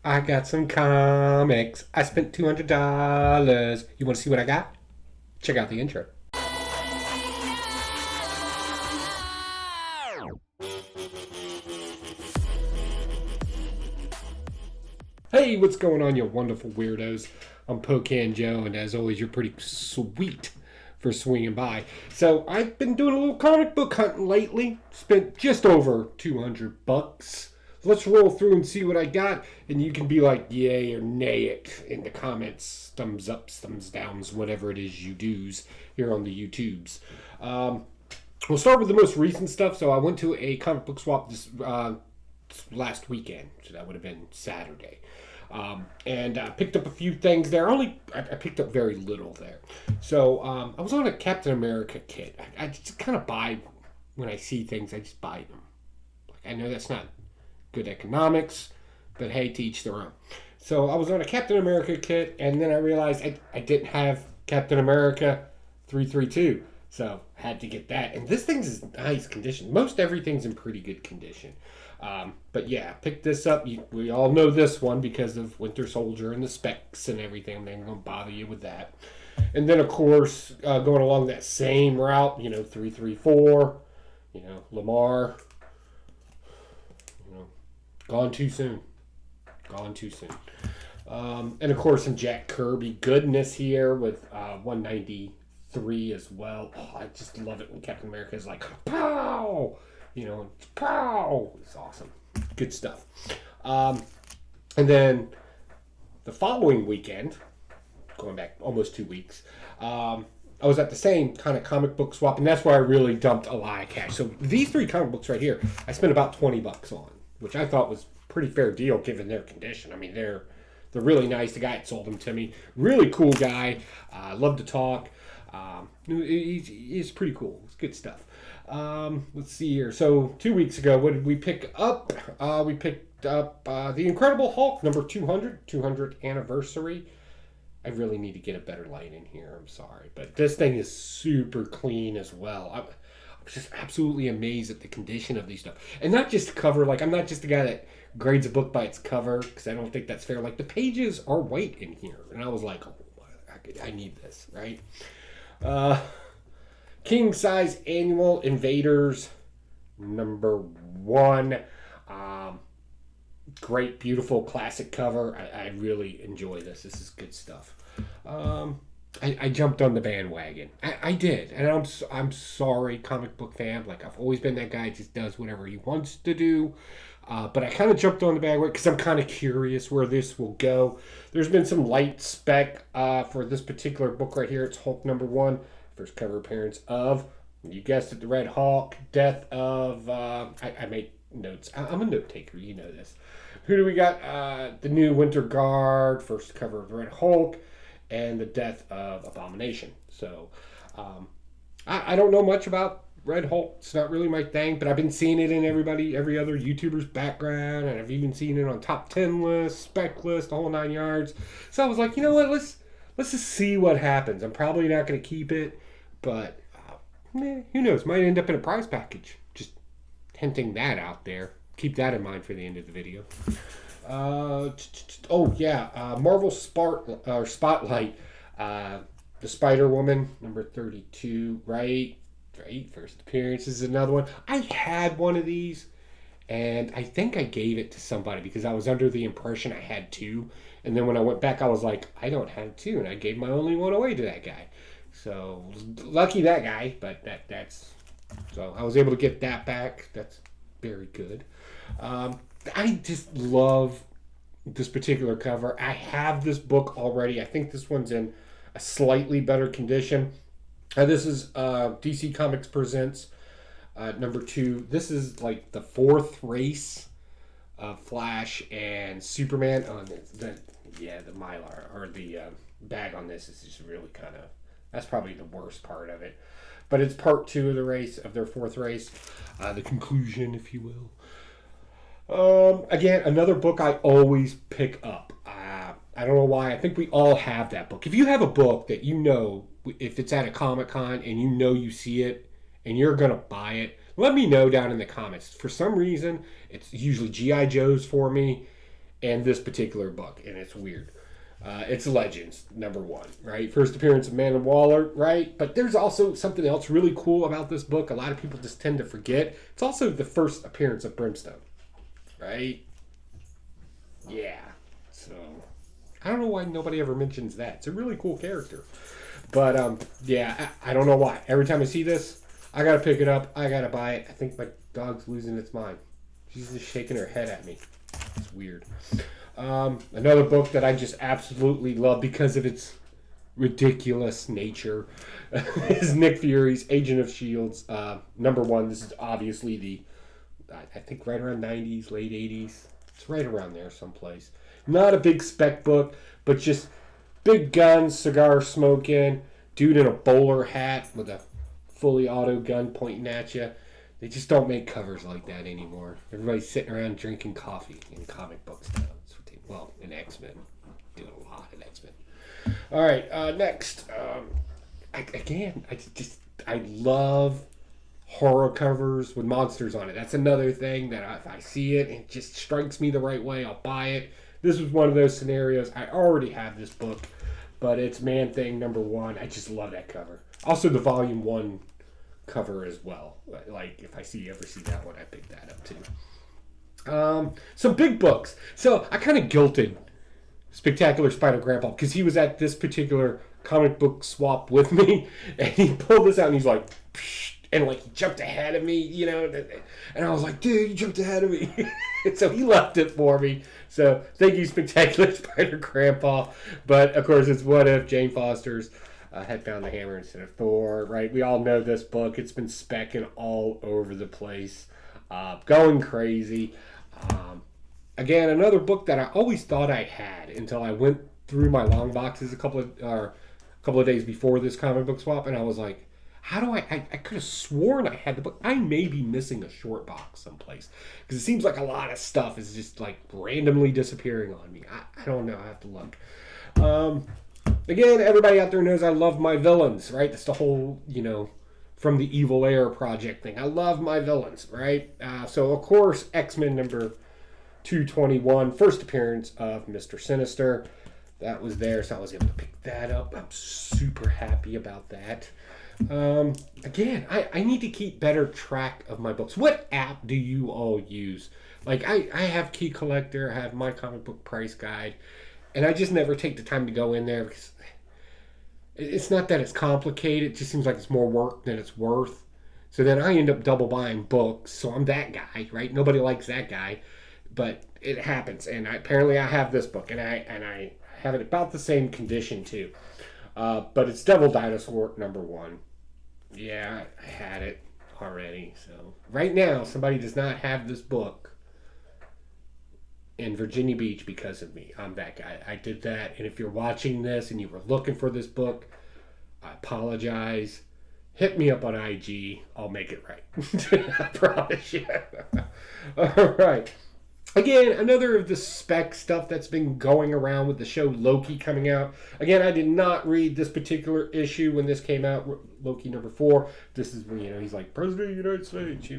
I got some comics. I spent $200. You want to see what I got? Check out the intro. Hey, what's going on, you wonderful weirdos? I'm Pocan Joe, and as always, you're pretty sweet for swinging by. So I've been doing a little comic book hunting lately. Spent just over $200. Let's roll through and see what I got, and you can be like yay or nay it in the comments. Thumbs ups, thumbs downs, whatever it is you do's here on the YouTubes. We'll start with the most recent stuff. So I went to a comic book swap this last weekend, so that would have been Saturday. And picked up a few things there. I picked up very little there. So I was on a Captain America kit. I just kind of buy when I see things. I just buy them. Like, I know that's not good economics, but hey, to each their own. So I was on a Captain America kit, and then I realized I didn't have Captain America 332. So had to get that. And this thing's in nice condition. Most everything's in pretty good condition. But yeah, picked this up. We all know this one because of Winter Soldier and the specs and everything. I'm not going to bother you with that. And then, of course, going along that same route, 334, Lamar, gone too soon. Gone too soon. And, of course, some Jack Kirby goodness here with 193 as well. Oh, I just love it when Captain America is like, pow! Pow! It's awesome. Good stuff. And then the following weekend, going back almost 2 weeks, I was at the same kind of comic book swap, and that's where I really dumped a lot of cash. So these three comic books right here, I spent about $20 on, which I thought was a pretty fair deal given their condition. I mean, they're really nice. The guy that sold them to me, really cool guy. Love to talk. He's pretty cool. It's good stuff. Let's see here. So 2 weeks ago, what did we pick up? We picked up The Incredible Hulk, number 200th anniversary. I really need to get a better light in here. I'm sorry. But this thing is super clean as well. I'm just absolutely amazed at the condition of these stuff. And not just the cover. Like, I'm not just the guy that grades a book by its cover, because I don't think that's fair. Like, the pages are white in here. And I was like, oh, I need this, right? King size annual Invaders number 1. Great, beautiful, classic cover. I really enjoy this. This is good stuff. I jumped on the bandwagon. I did, and I'm sorry, comic book fan. Like, I've always been that guy who just does whatever he wants to do. But I kind of jumped on the bandwagon because I'm kind of curious where this will go. There's been some light spec for this particular book right here. It's Hulk number 1. First cover appearance of, you guessed it, the Red Hulk. Death of, I made notes. I'm a note taker, you know this. Who do we got? The new Winter Guard, first cover of the Red Hulk, and the death of Abomination. So, I don't know much about Red Hulk. It's not really my thing, but I've been seeing it in every other YouTuber's background, and I've even seen it on top 10 lists, spec lists, the whole 9 yards. So I was like, you know what, let's just see what happens. I'm probably not going to keep it, but who knows? Might end up in a prize package. Just hinting that out there. Keep that in mind for the end of the video. Marvel Spotlight. The Spider-Woman, number 32, right? First appearance is another one. I had one of these, and I think I gave it to somebody because I was under the impression I had 2. And then when I went back, I was like, I don't have 2, and I gave my only one away to that guy. So, lucky that guy, but that's... So, I was able to get that back. That's very good. I just love this particular cover. I have this book already. I think this one's in a slightly better condition. This is DC Comics Presents number 2. This is like the 4th race of Flash and Superman. Oh, the Mylar, or the bag on this is just really kind of... That's probably the worst part of it. But it's part 2 of the race, of their 4th race. The conclusion, if you will. Again, another book I always pick up. I don't know why. I think we all have that book. If you have a book that you know, if it's at a Comic-Con and you know you see it and you're going to buy it, let me know down in the comments. For some reason, it's usually G.I. Joes for me. and this particular book, and it's weird. It's Legends, #1, right? First appearance of Amanda Waller, right? But there's also something else really cool about this book. A lot of people just tend to forget. It's also the first appearance of Brimstone, right? Yeah. So, I don't know why nobody ever mentions that. It's a really cool character. But, yeah, I don't know why. Every time I see this, I gotta pick it up. I gotta buy it. I think my dog's losing its mind. She's just shaking her head at me. It's weird. Another book that I just absolutely love because of its ridiculous nature is Nick Fury's Agent of Shields, #1. This is obviously I think right around 90s, late 80s. It's right around there someplace. Not a big spec book, but just big guns, cigar smoking, dude in a bowler hat with a fully auto gun pointing at you. They just don't make covers like that anymore. Everybody's sitting around drinking coffee in comic books now. Well, in X-Men. Doing a lot in X-Men. All right, next. I love horror covers with monsters on it. That's another thing that if I see it and it just strikes me the right way, I'll buy it. This was one of those scenarios. I already have this book, but it's Man-Thing #1. I just love that cover. Also, the Volume 1 cover as well. Like, if I ever see that one, I pick that up too. Some big books. So I kind of guilted Spectacular Spider-Grandpa because he was at this particular comic book swap with me, and he pulled this out and he's like, psh, and like he jumped ahead of me, you know, and I was like, dude, you jumped ahead of me. And so he left it for me. So thank you, Spectacular Spider-Grandpa. But of course, it's What If Jane Foster's had found the hammer instead of Thor, right? We all know this book. It's been specking all over the place, going crazy. Again, another book that I always thought I had until I went through my long boxes a couple of days before this comic book swap, and I was like, how do I could have sworn I had the book. I may be missing a short box someplace because it seems like a lot of stuff is just like randomly disappearing on me. I don't know. I have to look. Again, everybody out there knows I love my villains, right? That's the whole, from the Evil Air project thing. I love my villains, right? So, of course, X-Men #221, first appearance of Mr. Sinister. That was there, so I was able to pick that up. I'm super happy about that. Again, I need to keep better track of my books. What app do you all use? Like, I have Key Collector, I have My Comic Book Price Guide, and I just never take the time to go in there because it's not that it's complicated. It just seems like it's more work than it's worth. So then I end up double buying books. So I'm that guy, right? Nobody likes that guy, but it happens. And apparently I have this book, and I have it about the same condition too. But it's Devil Dinosaur #1. Yeah, I had it already. So right now, somebody does not have this book in Virginia Beach because of me. I'm that guy. I did that. And if you're watching this and you were looking for this book, I apologize. Hit me up on IG. I'll make it right. I promise you. All right. Again, another of the spec stuff that's been going around with the show Loki coming out. Again, I did not read this particular issue when this came out, Loki #4. This is when, he's like, President of the United States,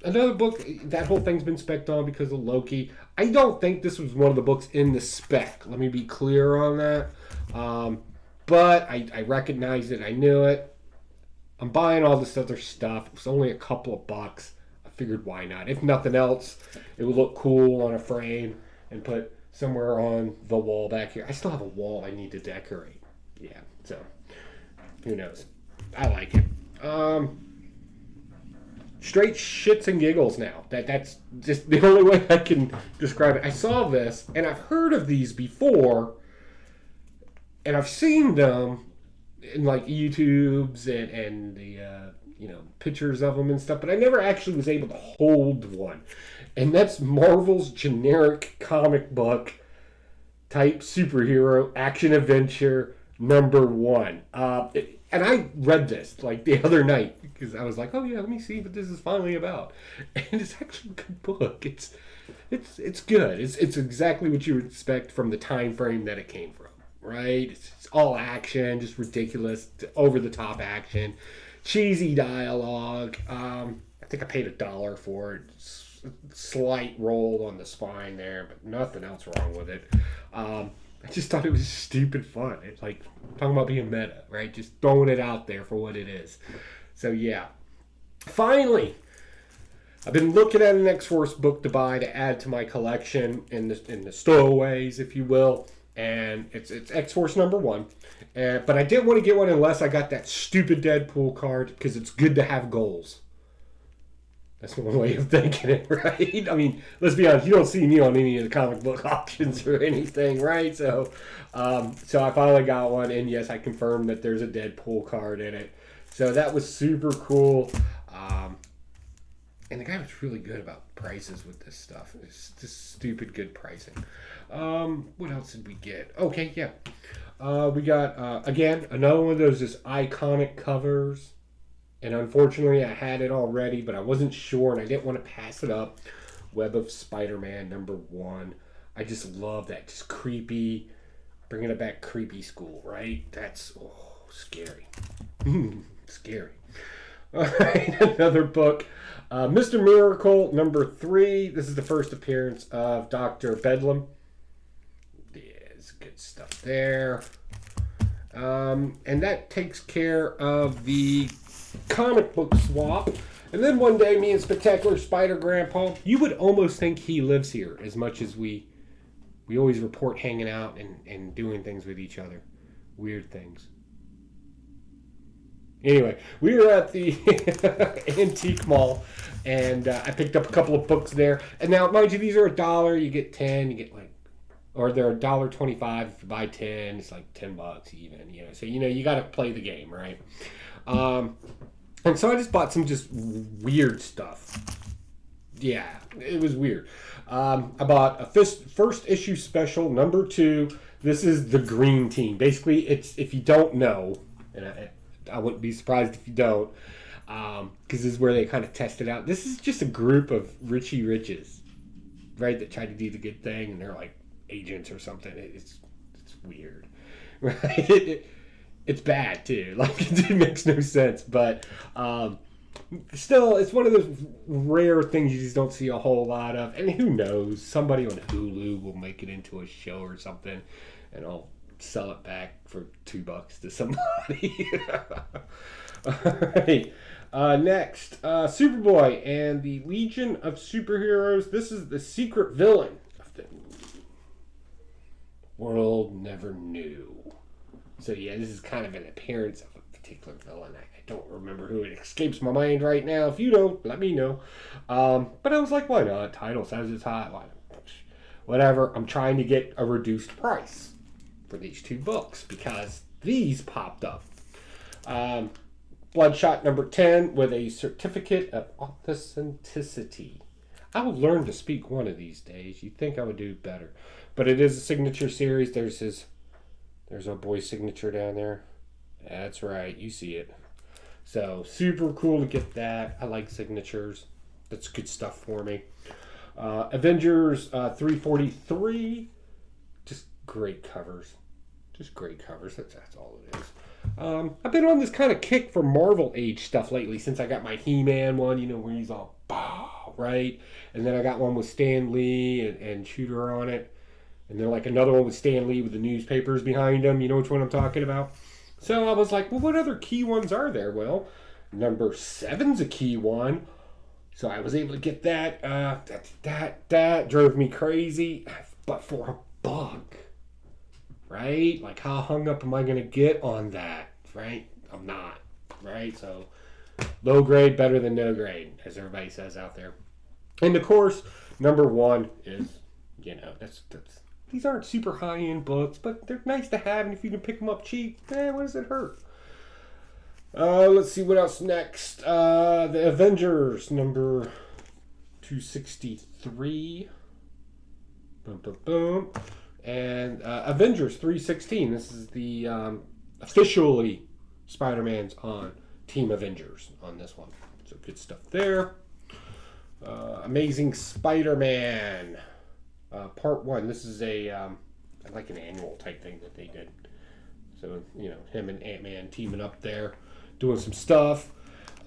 Another book, that whole thing's been spec'd on because of Loki. I don't think this was one of the books in the spec. Let me be clear on that. But I recognized it. I knew it. I'm buying all this other stuff. It was only a couple of bucks. I figured, why not? If nothing else, it would look cool on a frame and put somewhere on the wall back here. I still have a wall I need to decorate. Yeah, so who knows? I like it. Straight shits and giggles now. That's just the only way I can describe it. I saw this, and I've heard of these before, and I've seen them in like YouTubes and the pictures of them and stuff, but I never actually was able to hold one. And that's Marvel's generic comic book type superhero action adventure #1. And I read this like the other night because I was like, oh yeah, let me see what this is finally about. And it's actually a good book. It's good. It's exactly what you would expect from the time frame that it came from, right? It's all action, just ridiculous, over the top action, cheesy dialogue. I think I paid $1 for it. slight roll on the spine there, but nothing else wrong with it. I just thought it was stupid fun. It's like talking about being meta, right? Just throwing it out there for what it is. So yeah. Finally, I've been looking at an X-Force book to buy to add to my collection in the stowaways, if you will. And it's X-Force #1. But I didn't want to get one unless I got that stupid Deadpool card because it's good to have goals. That's one way of thinking it, right? I mean, let's be honest. You don't see me on any of the comic book auctions or anything, right? So I finally got one, and yes, I confirmed that there's a Deadpool card in it. So that was super cool. And the guy was really good about prices with this stuff. It's just stupid good pricing. What else did we get? Okay, yeah. We got, again, another one of those just iconic covers. And unfortunately, I had it already, but I wasn't sure, and I didn't want to pass it up. Web of Spider-Man #1. I just love that. Just creepy, bringing it back creepy school, right? That's, scary. Scary. All right, another book. Mr. Miracle #3. This is the first appearance of Dr. Bedlam. There's good stuff there. And that takes care of the comic book swap. And then one day, me and Spectacular Spider Grandpa, you would almost think he lives here as much as we always report hanging out and doing things with each other. Weird things. Anyway, we were at the antique mall, and I picked up a couple of books there. And now, mind you, these are $1. You get 10. You get or they're $1.25 if you buy 10. It's like $10 even. So you got to play the game, right? And so I just bought some just weird stuff. Yeah, it was weird. I bought a first issue special #2. This is the Green Team. Basically, it's, if you don't know, and I wouldn't be surprised if you don't, because this is where they kind of test it out. This is just a group of Richie Riches, right, that try to do the good thing, and they're like agents or something. It's weird, right? It's bad too. It makes no sense, but still, it's one of those rare things you just don't see a whole lot of. And who knows? Somebody on Hulu will make it into a show or something, and I'll sell it back for $2 to somebody. All right. Next, Superboy and the Legion of Superheroes. This is the secret villain of the world never knew. So yeah, this is kind of an appearance of a particular villain. I don't remember who. It escapes my mind right now. If you don't, let me know. But I was like, why not? Title says it's hot. Whatever. I'm trying to get a reduced price for these 2 books because these popped up. Bloodshot #10 with a certificate of authenticity. I will learn to speak one of these days. You'd think I would do better. But it is a signature series. There's our boy's signature down there. That's right. You see it. So, super cool to get that. I like signatures. That's good stuff for me. Avengers 343. Just great covers. Just great covers. That's all it is. I've been on this kind of kick for Marvel Age stuff lately since I got my He-Man one, where he's all, bah, right? And then I got one with Stan Lee and Shooter on it. And then another one with Stan Lee with the newspapers behind him. You know which one I'm talking about? So I was like, well, what other key ones are there? Well, #7's a key one. So I was able to get that. That drove me crazy. But for $1, right? How hung up am I going to get on that, right? I'm not, right? So low grade, better than no grade, as everybody says out there. And of course, #1 is, that's these aren't super high-end books, but they're nice to have, and if you can pick them up cheap, what does it hurt? Let's see what else next. The Avengers #263. Boom, boom, boom. And Avengers 316. This is the officially Spider-Man's on Team Avengers on this one. So good stuff there. Amazing Spider-Man. Part 1. This is an annual type thing that they did. So, him and Ant-Man teaming up there, doing some stuff.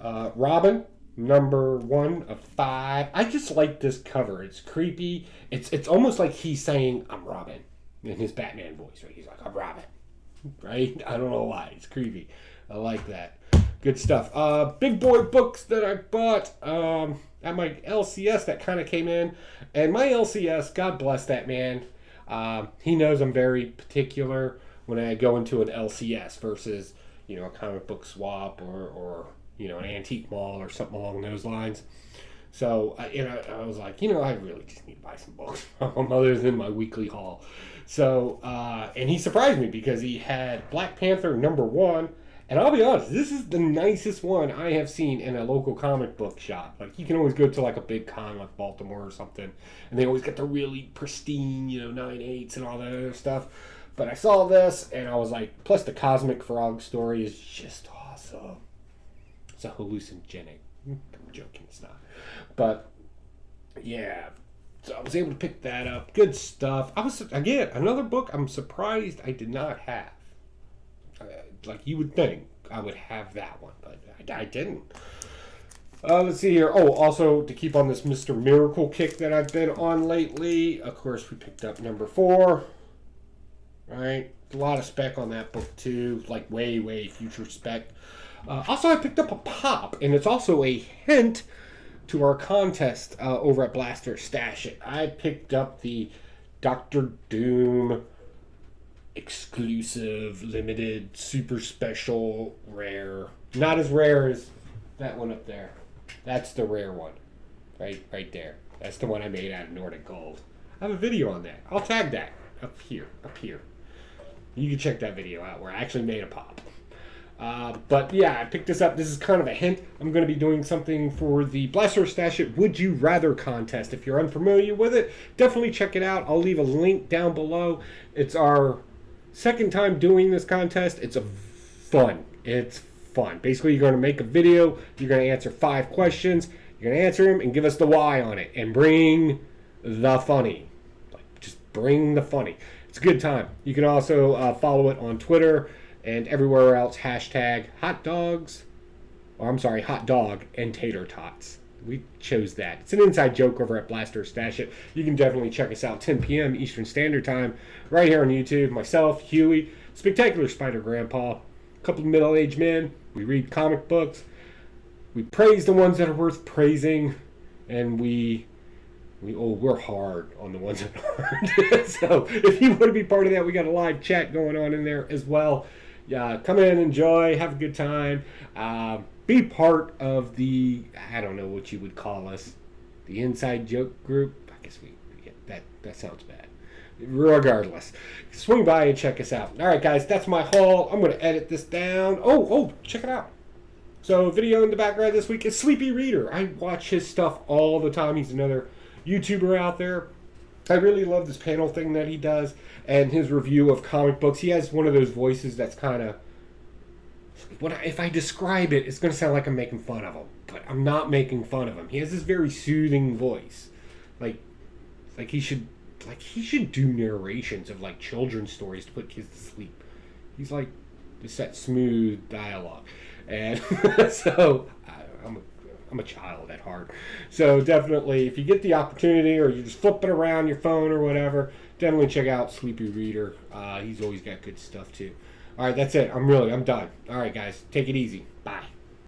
Robin, number 1 of 5. I just like this cover. It's creepy. It's almost like he's saying, "I'm Robin," in his Batman voice, right? He's like, "I'm Robin," right? I don't know why. It's creepy. I like that. Good stuff. Big boy books that I bought at my LCS that kind of came in. And my LCS, God bless that man. He knows I'm very particular when I go into an LCS versus, a comic book swap or an antique mall or something along those lines. So, I was like, I really just need to buy some books other than my weekly haul. So, and he surprised me because he had Black Panther number 1. And I'll be honest, this is the nicest one I have seen in a local comic book shop. Like, you can always go to like a big con like Baltimore or something, and they always get the really pristine, 9/8 and all that other stuff. But I saw this, and I was like, plus the Cosmic Frog story is just awesome. It's a hallucinogenic. I'm joking, it's not. But, yeah. So I was able to pick that up. Good stuff. Again, another book I'm surprised I did not have. Like you would think I would have that one, but I didn't. Let's see here. Oh, also to keep on this Mr. Miracle kick that I've been on lately, of course we picked up number 4. Right? A lot of spec on that book too, like way future spec. Also, I picked up a pop, and it's also a hint to our contest over at Blaster Stash It. I picked up the Doctor Doom exclusive, limited, super special, rare. Not as rare as that one up there. That's the rare one. Right there. That's the one I made out of Nordic Gold. I have a video on that. I'll tag that up here. You can check that video out where I actually made a pop. But yeah, I picked this up. This is kind of a hint. I'm going to be doing something for the Blaster Stash It Would You Rather contest. If you're unfamiliar with it, definitely check it out. I'll leave a link down below. It's our second time doing this contest. It's fun. Basically, you're going to make a video. You're going to answer 5 questions. You're going to answer them and give us the why on it. And bring the funny. Just bring the funny. It's a good time. You can also follow it on Twitter and everywhere else. Hashtag hot dog and tater tots. We chose that. It's an inside joke over at Blaster Stash It. You can definitely check us out 10 p.m. Eastern Standard Time right here on YouTube. Myself, Huey, Spectacular Spider Grandpa, a couple of middle-aged men. We read comic books. We praise the ones that are worth praising, and we're hard on the ones that aren't. So if you want to be part of that, we got a live chat going on in there as well. Yeah, come in, enjoy, have a good time. Be part of the, I don't know what you would call us, the inside joke group. I guess that sounds bad. Regardless, swing by and check us out. All right, guys, that's my haul. I'm going to edit this down. Oh, check it out. So, video in the background this week is Sleepy Reader. I watch his stuff all the time. He's another YouTuber out there. I really love this panel thing that he does and his review of comic books. He has one of those voices that's kind of, if I describe it, it's going to sound like I'm making fun of him, but I'm not making fun of him. He has this very soothing voice, like he should do narrations of like children's stories to put kids to sleep. He's like just that smooth dialogue, and so I'm a child at heart. So definitely, if you get the opportunity, or you're just flipping around your phone or whatever, definitely check out Sleepy Reader. He's always got good stuff too. All right, that's it. I'm done. All right, guys, take it easy. Bye.